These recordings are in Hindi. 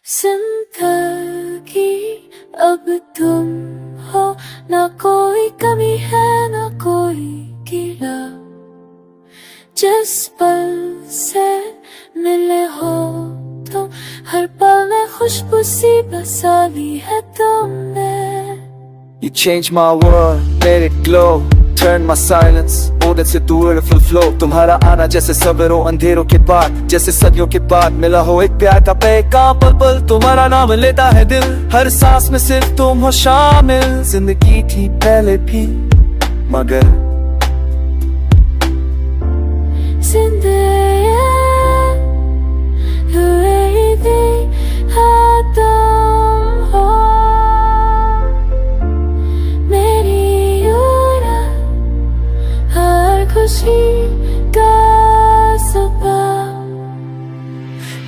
जिंदगी अब तुम हो, ना कोई कमी है ना कोई गिला। जिस पल से मिले हो तुम, हर पल में खुशबू सी बसा ली है तुमने। You changed my world, made it glow, turned my silence ओदे से beautiful flow। तुम्हारा आना जैसे सवेरों अंधेरों के बाद, जैसे सदियों के बाद मिला हो एक प्यार का पैगाम। पल पल तुम्हारा नाम लेता है दिल, हर सांस में सिर्फ तुम हो शामिल। जिंदगी थी पहले भी मगर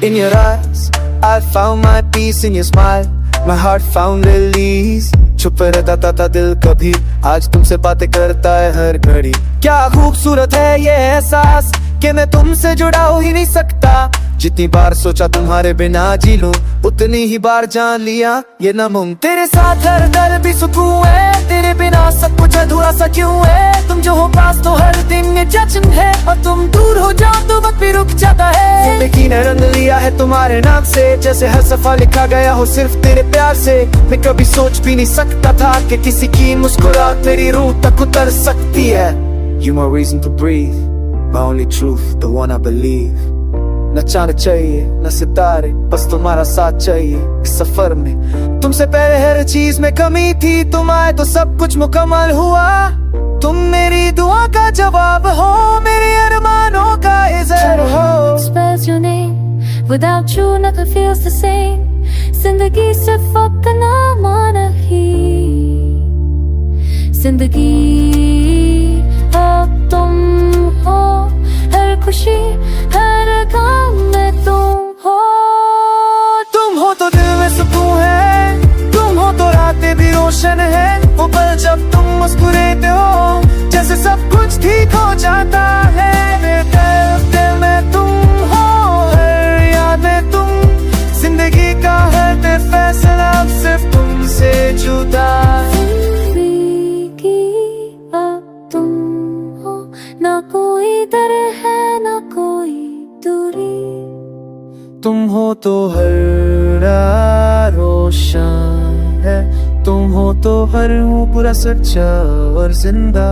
In your eyes, I found my peace. In your smile, my heart found release. छुप रहता था दिल कभी, आज तुमसे बातें करता है हर घड़ी। क्या खूबसूरत है ये एहसास कि मैं तुमसे जुड़ा हो ही नहीं सकता। जितनी बार सोचा तुम्हारे बिना जी लूं, उतनी ही बार जान लिया ये नामुमकिन। तेरे साथ हर दर भी सुकून है, तेरे बिना सब कुछ अधूरा सा क्यों है। तुम जो हो पास तो हर दिन ये जश्न है, और तुम दूर हो जाओ तो वक्त भी रुक जाता है। जिंदगी ने रंग लिया है तुम्हारे नाम से, जैसे हर सफा लिखा गया हो सिर्फ तेरे प्यार से। मैं कभी सोच भी नहीं सकता था कि किसी की मुस्कुराहट मेरी रूह तक उतर सकती है। You my reason to breathe, my only truth, the one I believe। न चांद चाहिए न सितारे, बस तुम्हारा साथ चाहिए इस सफर में। तुमसे पहले हर चीज में कमी थी, तुम आए तो सब कुछ मुकम्मल हुआ। तुम मेरी दुआ का जवाब हो, मेरे अरमानों का इज़हार हो। Spells your name, without you nothing feels the same। जिंदगी सिर्फ अपना माना ही, जिंदगी अब तुम हो, हर खुशी हर गम में तुम हो। तुम हो तो दिल में सुकून है, तुम हो तो रातें भी रोशन है। वो पल जब तुम मुस्कुराते हो, जैसे सब कुछ ठीक हो जाता है। दिल में तुम हो, हर याद में तुम, जिंदगी का हर फैसला अब सिर्फ तुमसे जुदा। जिंदगी अब तुम हो, ना कोई दर है ना कोई दूरी। तुम हो तो हर रोशन है, तुम हो तो हर हूँ पूरा सच्चा और जिंदा।